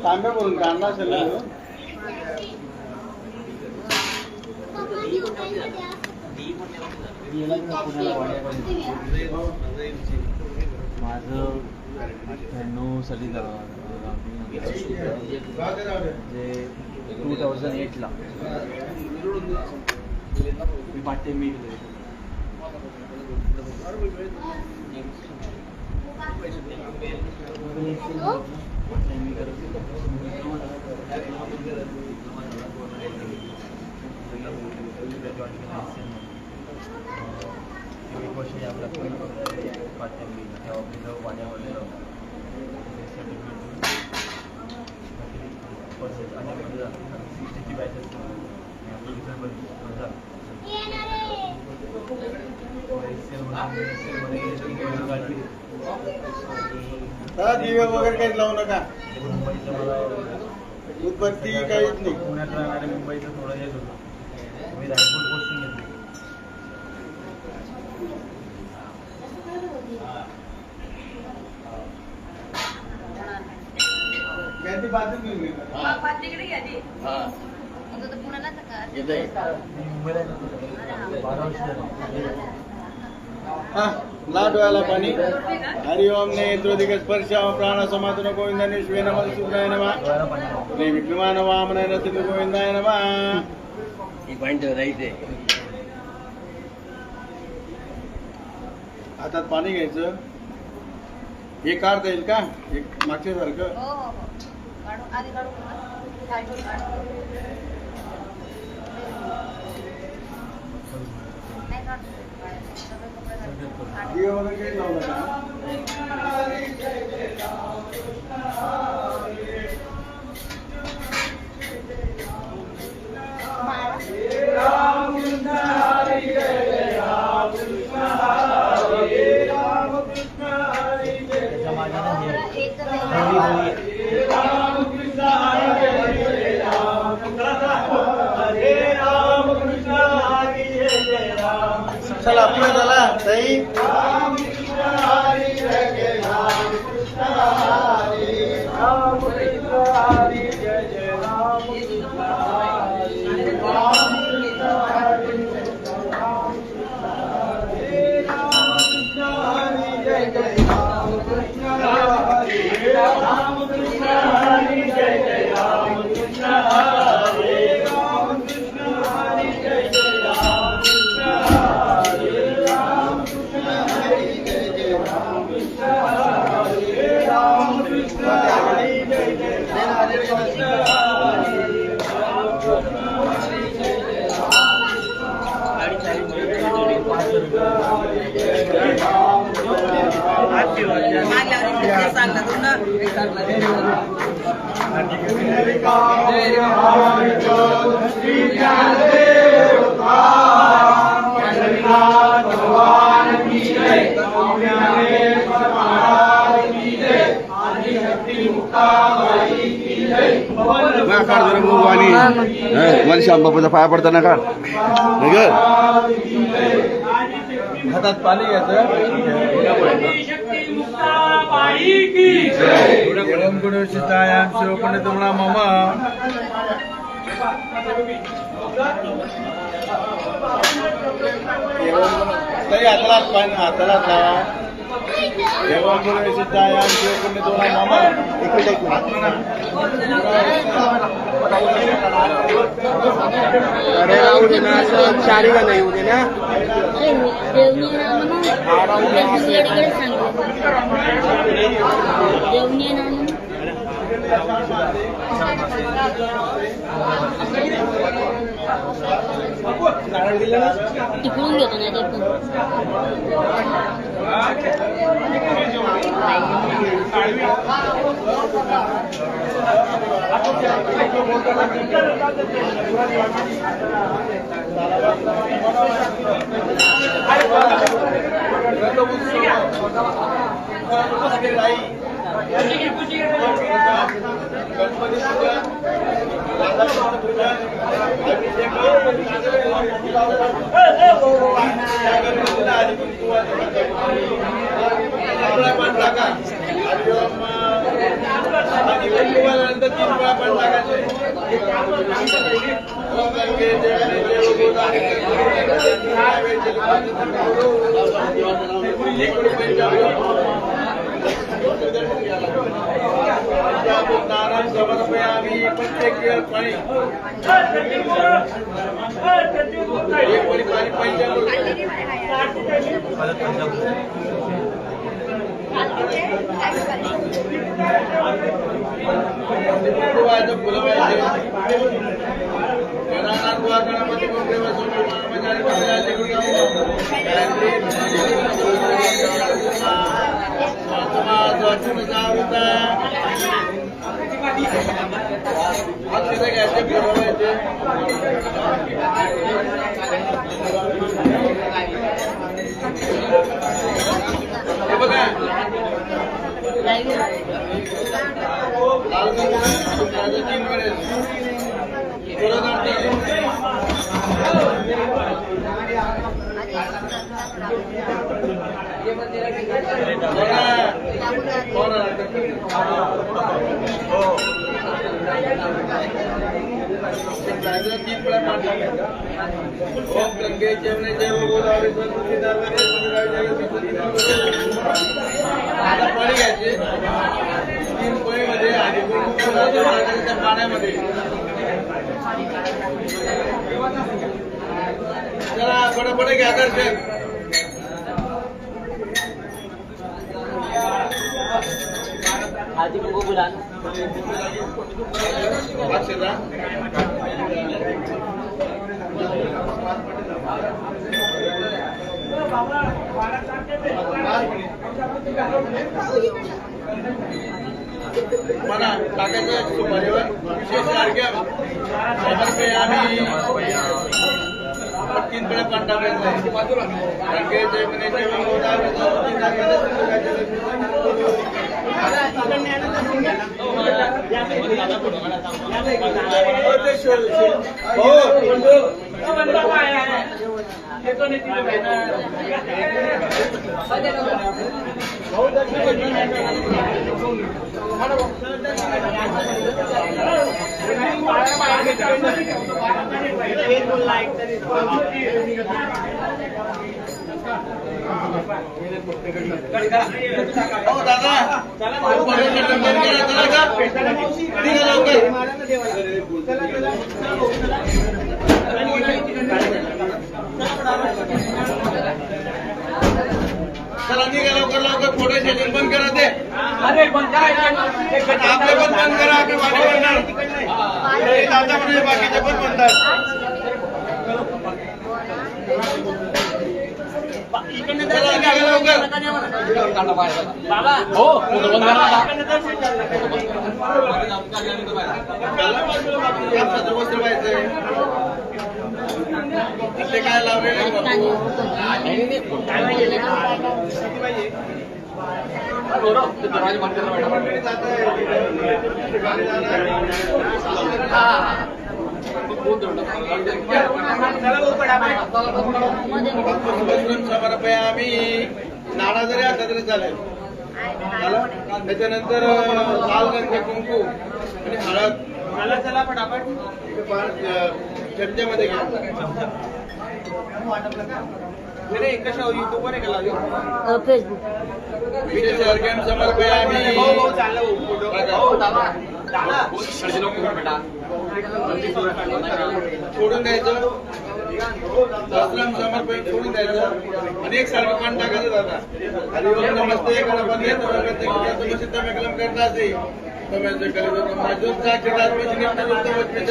तांब्या भरून काढला असेल ना माझं 98 साली जे 2008 ला मी पाटे मी दिवे वगैरे काहीच लावू नका उत्पत्ती काहीच नाही पुण्यात राहणारे मुंबईचं थोडं हेच होतं मी रायपूर पोस्टिंग घेतली कॅन्टी बाजून घेऊन गेली मुंबईला 12 वर्ष ला डोळ्याला पाणी हरिओम नेत्रोदिक स्पर्श प्राण समातुन गोविंदाने शिवे नमः सुब्राय नमः श्री विक्रमान वामनाय नसिंह गोविंदाय नमः ही पॉइंट राईट आहे हातात पाणी घ्यायचं हे काढता येईल का एक मागच्या सारखं दिवे वगैरे काही लावू नका चला पुढे चला ताई मला श्याम बापूचा पाया पडताना काढ हातात पाणी घ्यायचं शिवपंडित मामा तरी हाताला हाताला लावा देवम गुरु सिद्धायाम शिवपंडित मामा अरे राहू दे ना असं चारी का नाही होते ना तिकडून घेतो ना ते पण नंतर 3 वेळा पण टाकायचे. ओम गंगे जमने देव गोदावरी नारायण समर्पयामी प्रत्येक पाणी गणपती अक्षर घ्यायचे फिरवायचे. हे बघा लाल 3 वेळेस ओम गंगे जमने देव गोदावरी सरस्वती नर्मदे आता पाणी घ्यायचे. 3 पोळीमध्ये आणि त्या पाण्यामध्ये जरा पटापट घ्या दर्शन. आधी को बुला अक्षरा मला टाकायचं सुपारीवर विशेष अर्घ्य समर्पयामी. 3 वेळा पण टाकायचं. गंगे जमने देव गोदावरी सरस्वती नर्मदे दादा चला निघा लवकर लवकर. फोटो सेशन बंद करा ते. अरे बंद करा. आपले पण बंद करा. आपले पाणी बनणार दादा म्हणजे बाकीचे पण बनतात. चला निघा लवकर. हो फोटो बंद करा. वस्त्र पाहिजे इथे काय लावलेलं समर्पयामी. नाणा जरी आता तरी चालेल. त्याच्यानंतर लाल रंग कुंकू आणि हळद. मला चला पटापट चमच्यामध्ये घ्या. युट्यूबवर फेसबुक विशेष अर्घ्य समर्पयामी. सोडून द्यायचं. सहस्रम समर्पण सोडून द्यायचं आणि एक सारखं पाणी टाकायचं दादा. हरि ओम नमस्ते गणपती सिद्धमेकलम करतासी तमेचे कलित माजून साक्षात वचनित वचने वचन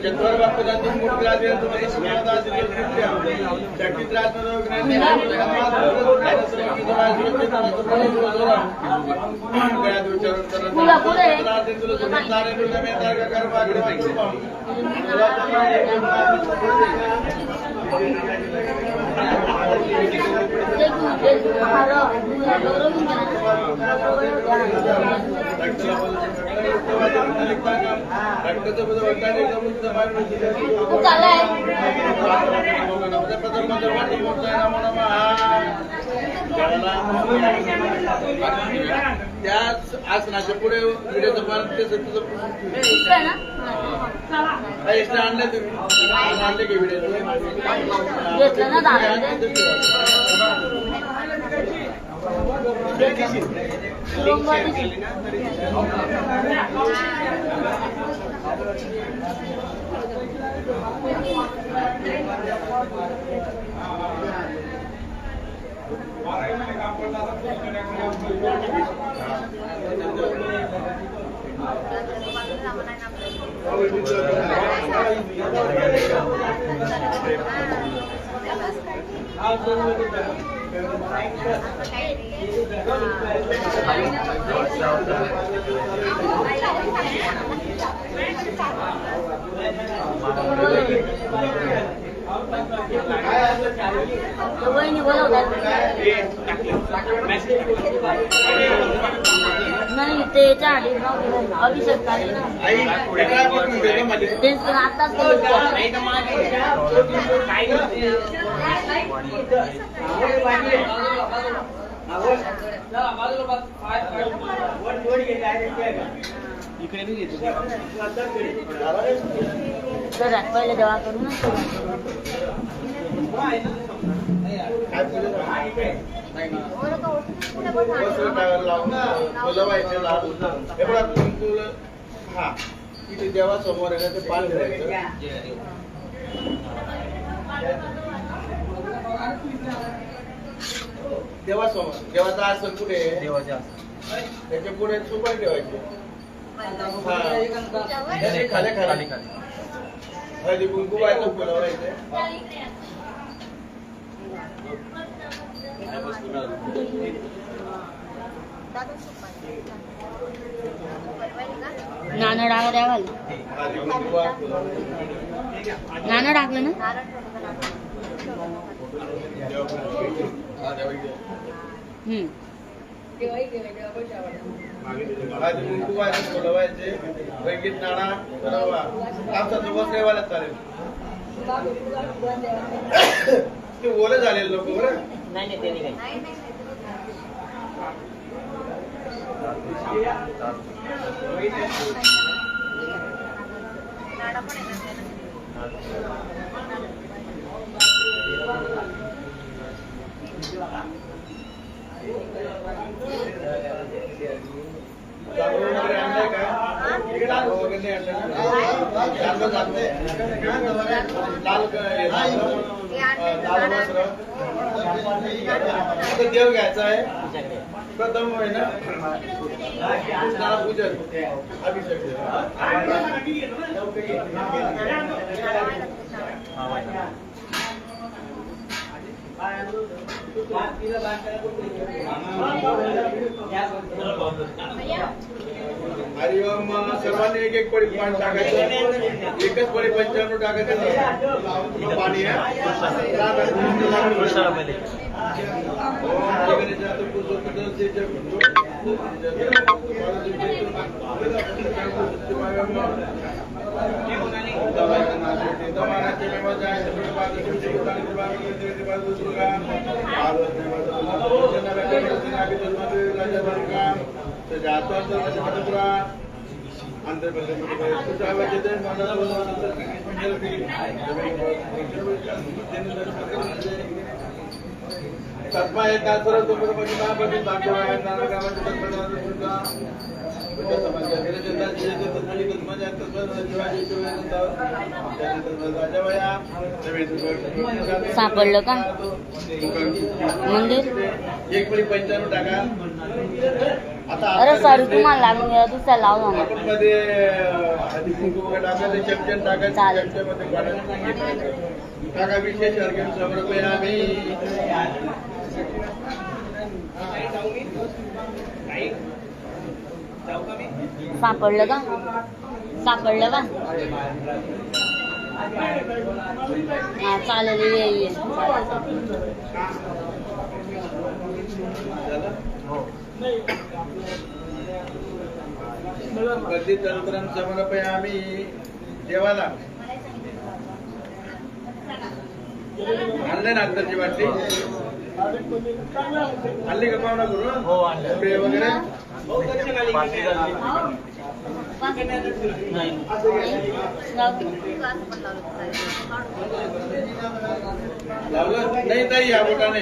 चतुर बापूदातून मूर्ती राजवीर तुम्हाला समाधान त्याच आसनाच्या पुढे व्हिडिओचं पान ते एक्स्ट्रा आणले तुम्ही आणले की व्हिडिओ घेतलं ना दादा वहिनी बोलवतात नाही ते आधी अभिषेक झाले ना तेच आताच घरात पहिले देवा करू ना हा तिथे जेव्हा समोर आहे ते पान ठेवायचं देवासमोर देवाचा आसन कुठे देवाच्या त्याच्या पुढे सुपारी ठेवायची खाली खाली हळदी कुंकू व्हायचं फुलवायचे नाणं डाग द्यावाल नाणं टाकलं ना हळदी कुंकू व्हायचं फुलवायचे रंगीत नाणा कापसाचं बसलेवाला चालेल ते ओले झालेले लोक बरं वगैरे आणलंय का वगैरे देव घ्यायचा आहे प्रथम आहे ना पूजन अभिषेक हरिओम सर्वांनी एक एक पडी पाणी टाकायचं एकच पडी 95 टाकायचं पाणी आहे तस्मा एका सर्व तुम्ही महाबली बांधवाय नानकामाचे तत्परता सापडलं का मंदिर एक पडी 95 टाका आता अरे सॉरी तुम्हाला लागून गेला दुसरा लावू आपण मध्ये आधी कुंकू वगैरे टाकायचं चमचन टाकायचं चमच्यामध्ये टाका विशेष अर्घ्य समर्पयामी सापडलं का सापडलं का हा चालेल ये कधी तंत्रं समर्पयामी देवाला आणले ना आत्ताची वाटली आणली का पाहुणा गुरु हो आणलं पुढे वगैरे नाही लावलं नाही ताई या बोटाने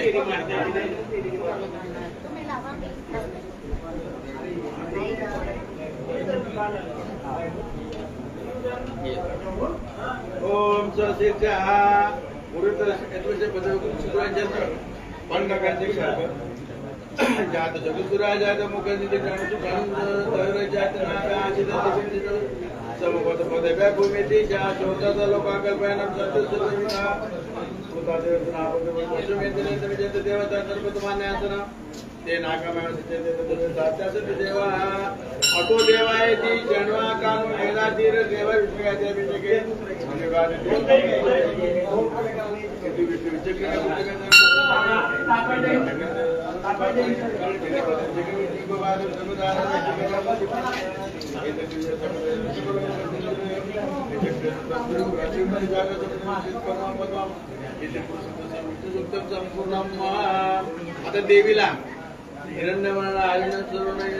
ओम सरसेच्या पुरुष येतोचे पदवी सुराज्यात पण नकाचे जात जगसुराजात मुखनिधी जाणून तैरजात नागा आशित समपद पदव्या भूमितीच्या शोधाचा लोकाकल्पयानं सत्यसत्यविना सुतादेवनापद देवता सर्वतमान्यासना ते नागमय देवा अतो देवाय ती जन्मा कानु हेला तीर देवा विष्णुयाच्या अभिषेके धन्यवाद आता देवीला हिरण्यवर्णाला आलेलं सर्व नाही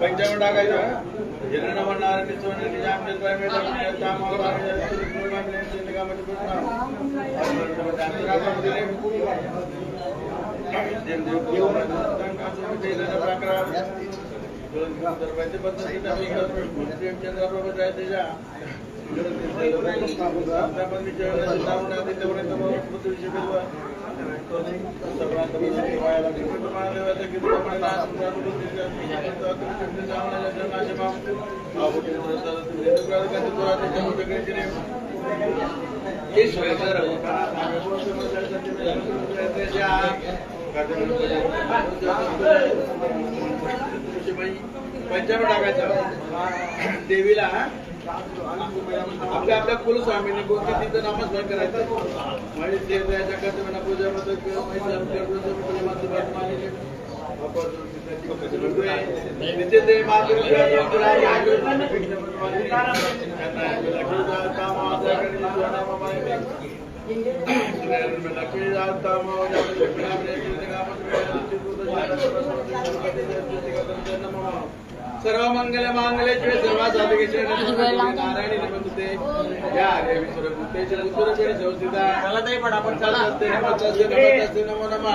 पंचावन्न टाकायचं हिरण्यवर्ण पंचावन्न टाकायचं देवीला आपल्या आपल्या कुलस्वामीने कोणती तिथं नामस्मरण करायचं म्हणजे पूजा सर्व मंगल मांगल्ये शिवे सर्व साधके नारायणी नमस्ते या रे विश्वरूपतेचे उत्तरपेढी संस्थिता चला ताई पटापट चला नमस्ते नमो नमः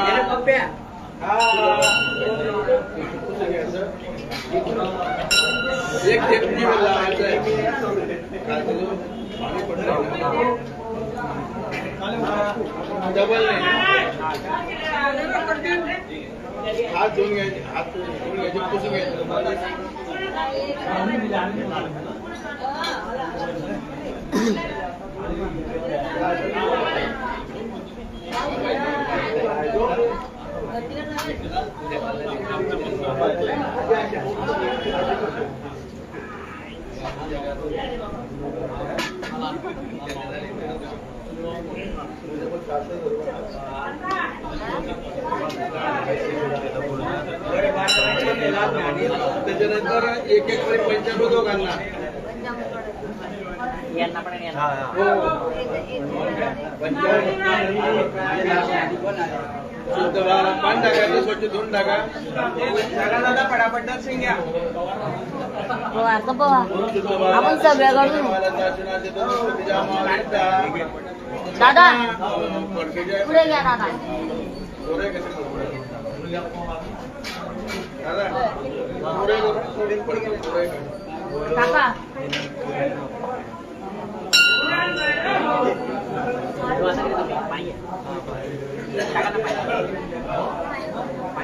एक टेपनी लावायचं डबल नाही हात धुवून घ्यायचे हात धुवून घ्यायचे पुसून घ्यायचे त्याच्यानंतर एक एक पंचामृत दोघांना पान टाकायचं स्वच्छ धुवून टाका दादा पटापट दर्शन घ्या आपण सगळ्या दादा पुढे घ्या दादा काका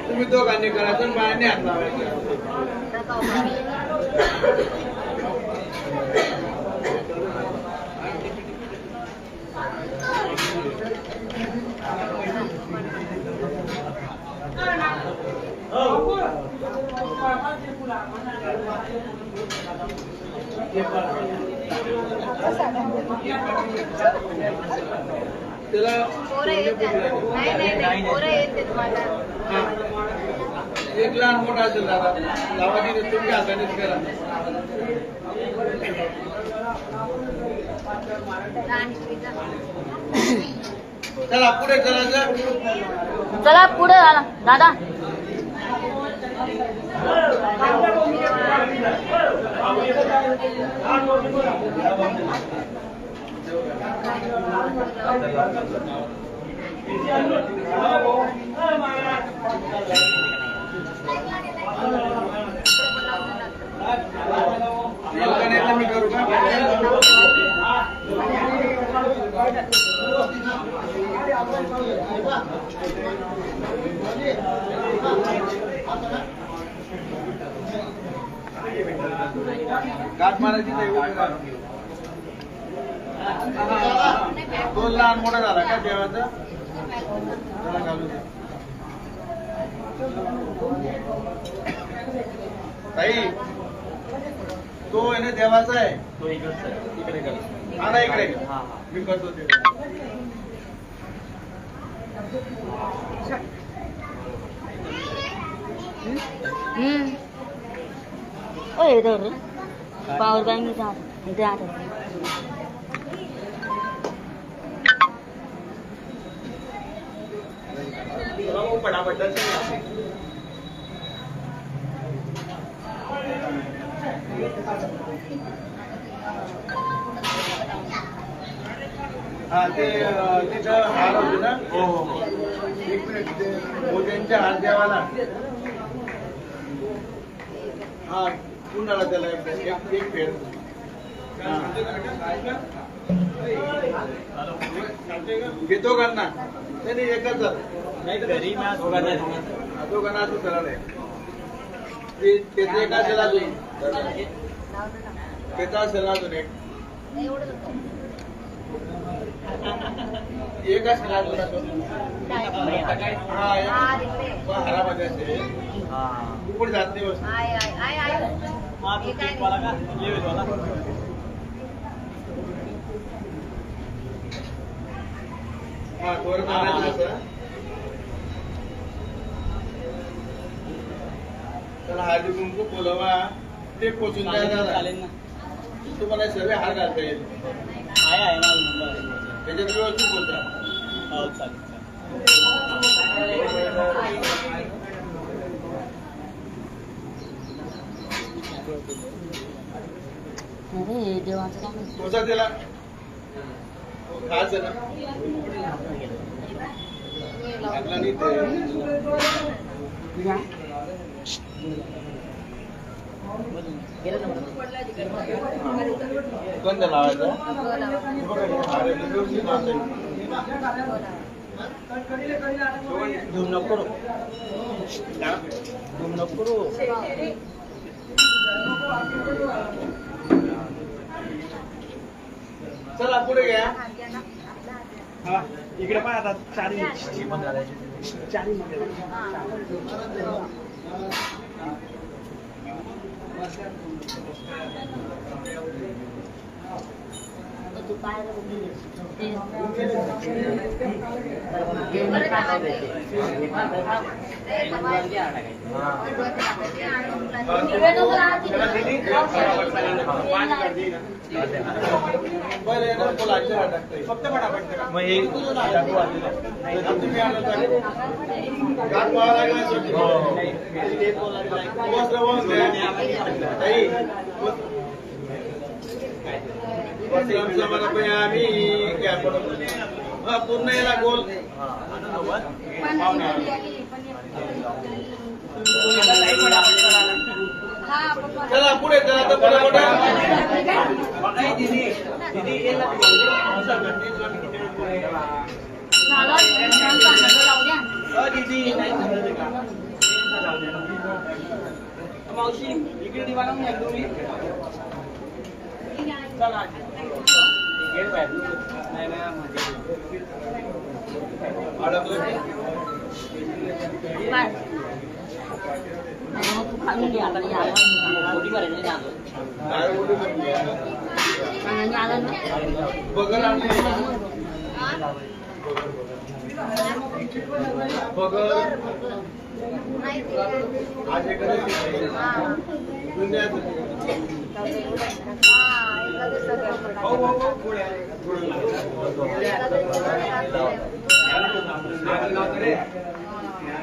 तुम्ही दोघांनी करायचं पायाने हात लावायचा त्याला पोरं येतात. नाही पोरं येतात मला. हा. एक लहान मोठा असेल दादा लावा तिथे तुम्ही हातानेच करा. लहान मुलीचा. चला पुढे चला. चला पुढे आला दादा. मी करू का? गाठ मारायची नाही. तो लहान मोठा झाला का देवाचा? त्याला घालू दे. ताई तो आहे ना देवाचा आहे. तो इकडे कर. हा ना इकडे हा मी करतो ते. ओए इधर पावर बैंक इधर इधर. हा ते तिथं हार होते ना. हो हो हो. एक मिनिट ते मोत्यांच्या हार देवाला. हा कुणाला त्याला एक फेर. घेतो का ना? नाही एकच नाही तर घरी मी दोघांना असं सरळ आहे. त्याचं एक असेल अजून. त्याचा असेल अजून एक. एक असेल अजून. हा हारामध्ये असेल. कुठे जात नाही बस. हा थोडं चालायचं असं. त्याला हळदी कुंकू बोलवा. ते पोचून जायला तुम्हाला सर्व हार घालता येईल. त्याच्यात व्यवस्थित बोलता. अरे देवाचं काम. तोचा त्याला खास आहे ना. घातला नाही ते. कोणत्या लावायचं? व्यवस्थित लावता येईल. धूम नको धूम नको. चला पुढे घ्या. हा इकडे पण आता चारी चारी मध्ये फक्त फटाफट मग हे टाकू आलेलं. तुम्ही आणलं गाठ मारा लागला. पूर्ण याला गोल. चला पुढे चला तर मावशी इकडे दिवाला तुम्ही चला नाही अडकलं. काय खाली घ्या आता या मोठी भरायची नाही काय बोलू शकतो? आणि आला ना बगर आणले. बगर आज एखाद्या दुनियात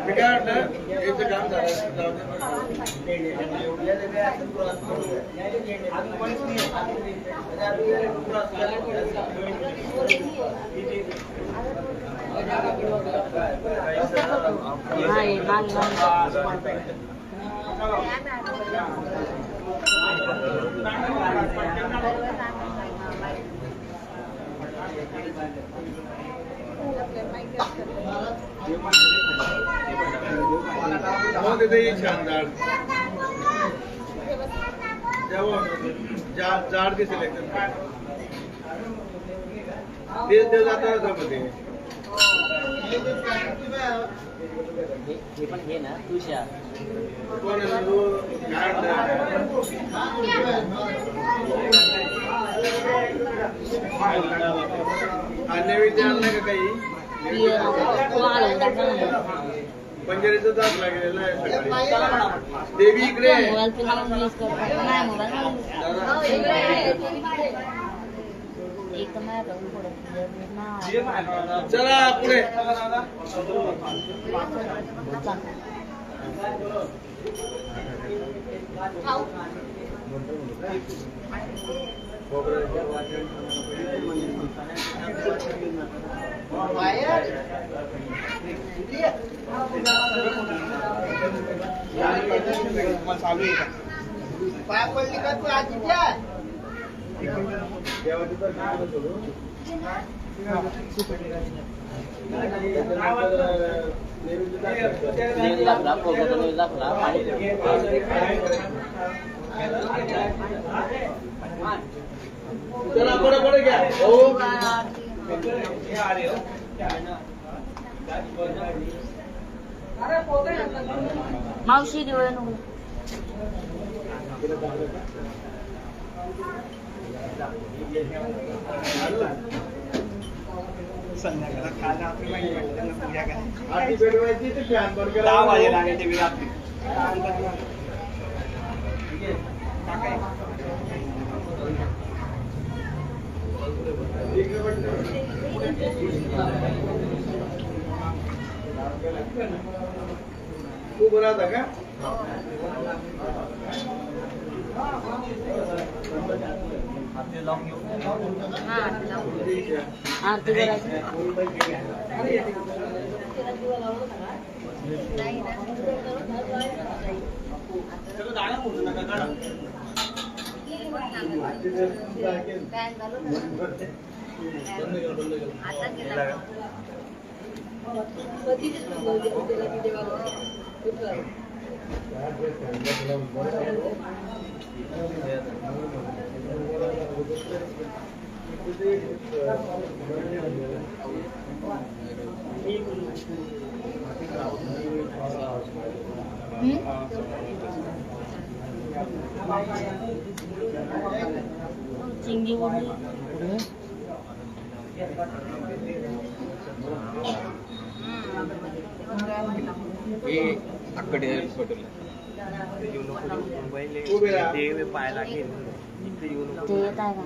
मी काय वाटलं याचं काम झालं नाही हो तिथे शानदार जाड दिसेल एकदम तेच देव जाता मध्ये हे पण घे ना तुषा कोण आहे तो? नैवेद्य आणलं का काही पंजारीचं दात लागलेलं आहे सकाळी. देवी इकडे आहे. मोबाईल तुला यूज करतो नाही मोबाईल एक तर माझ्या चला पुढे चालू आहे का? पाया पडली का तू आजीच्या? चला पुढे पुढे घ्या हो मावशी दिवळ नको संध्याकाळला खायला आपली माहिती वाटते त्यांना पूजा करायची. आरती पेटवायची ते फॅन बंद 10 वाजे करा. लागेल ते रात्री. खूप राहता का आरती करायची चिंगी बोलली उभे राहा. ते पाहायला लागेल इथे येऊ नको. ते येत आहे का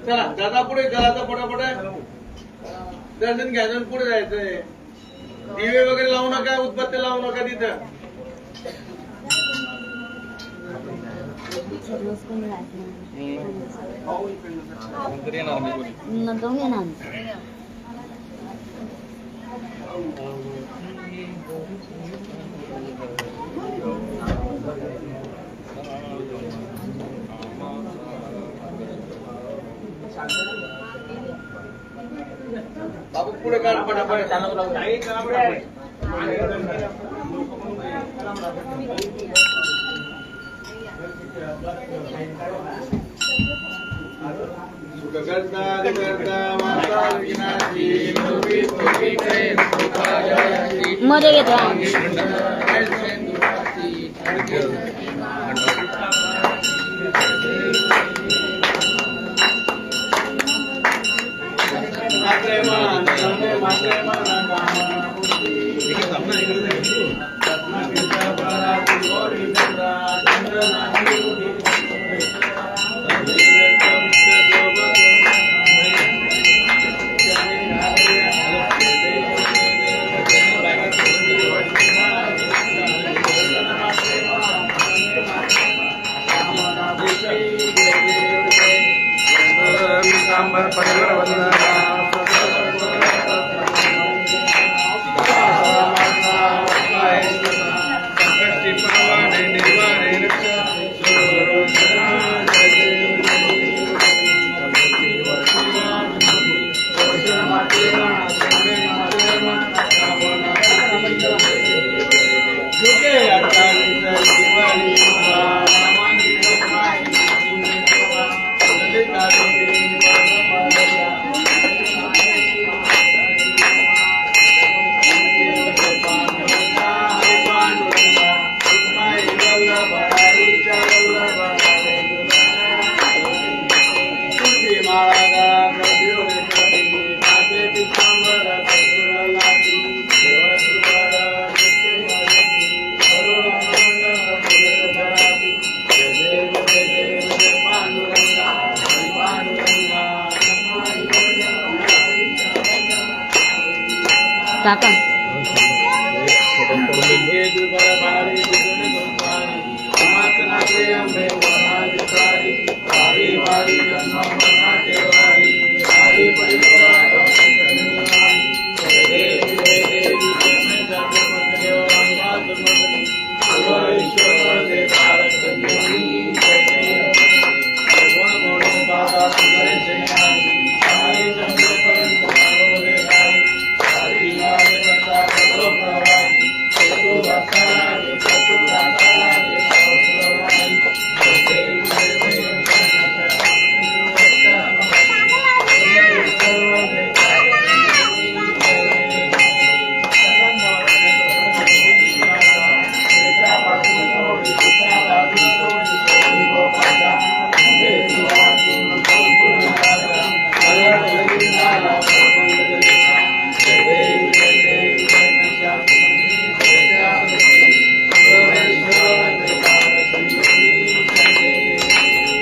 चला दादा पुढे दादा पुढे पुढे दर्शन घ्यायचं पुढे जायचंय दिवे वगैरे लावू नका उदबत्ती लावू नका तिथं रोज कोणी राहत नंतर येणार मी कोणी. नंतर येणार बाबू पुढे काढ पटापट करता माता विघ्नाची मध्ये घेतो जय काका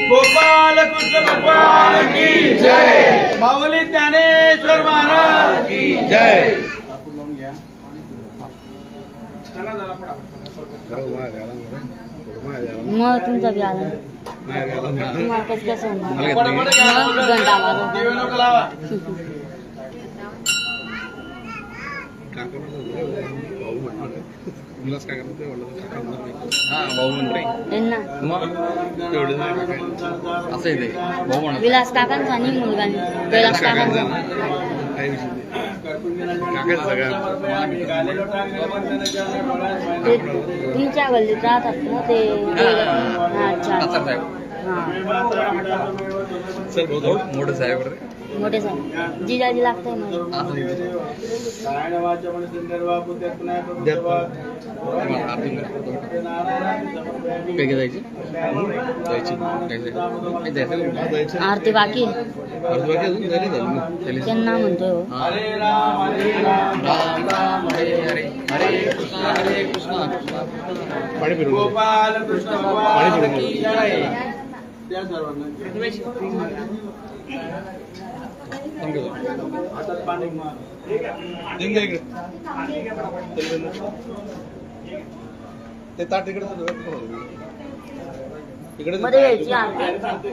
गोपाल कृष्ण भगवान की जय। माऊली ज्ञानेश्वर महाराज की जय। मग तुमचा बी आला तुम्हाला कसं कसं होणार घंटा माझा विलास काकांचा आणि मुलगा कैलास काकांचा ते तुमच्या गल्लीत राहतात ना ते अच्छा मोठे साहेब मोठे साहेब जिजाजी लागतंय मला आरती बाकी त्यांना म्हणतोय हो. गोपाल कृष्ण भगवान की जय। त्या सर्वांना हातात पाणी ते ताट इकडे इकडे मध्ये यायची आरती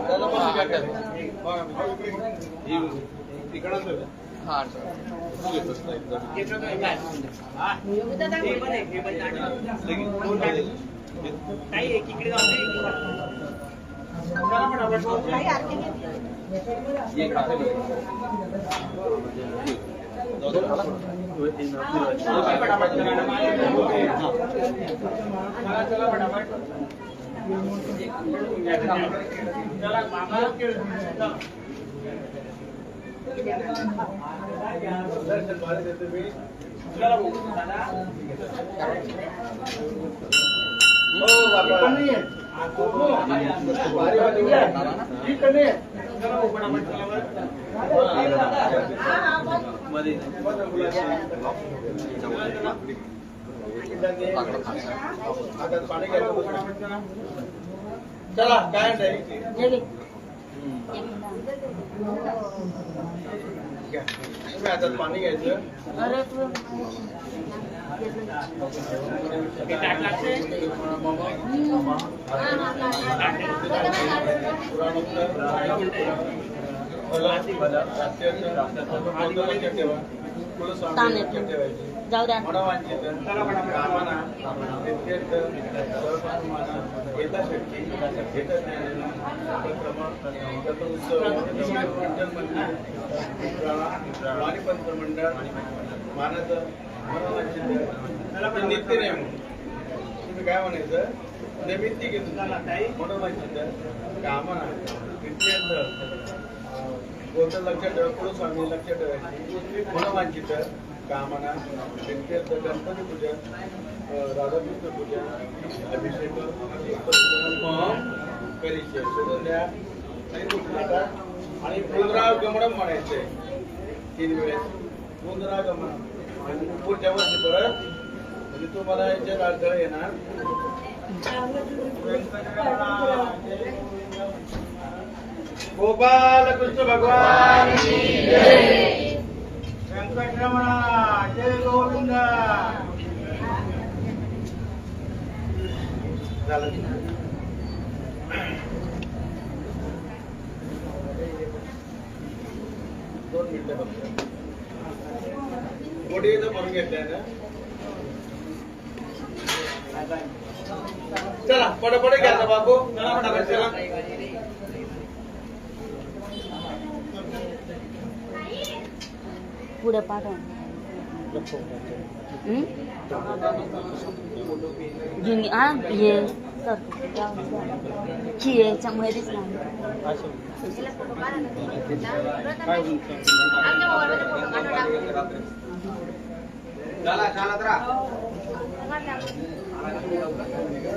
हो चला काय नाही हे घे. तुम्ही हातात पाणी घ्यायचं अरे तू जाऊ द्या. मंडळ मानत नित्य नाही तुम्ही काय म्हणायचं नैमित्तिक घेतो मनोवांचित कामना नित्य गोत्र लक्षात ठेवा पुढे स्वामी लक्षात ठेवायची मनोवांचित कामना नित्यर्थ गणपती पूजन राधाकृष्ण पूजन अभिषेक करीचे सोडून द्या आणि पुनरागमन म्हणायचंय 3 वेळेस पुनरागमन आणि पुढच्या वर्षी परत म्हणजे तुम्हाला याच्यात अडथळा येणार गोपाल कृष्ण भगवान की जय वेंकटरमण जय गोविंद झालं दोन मिनिटं फक्त गोडी इथं भरून घेतलंय ना चला पटापट घ्या बाबू चला फटाफट चला पुढे पाठव. जुनी हा ये सर की याच्यामुळे दिसणार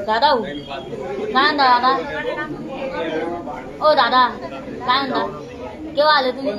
दादा काय दादा ओ दादा काय म्हणता केव्हा आले तुम्ही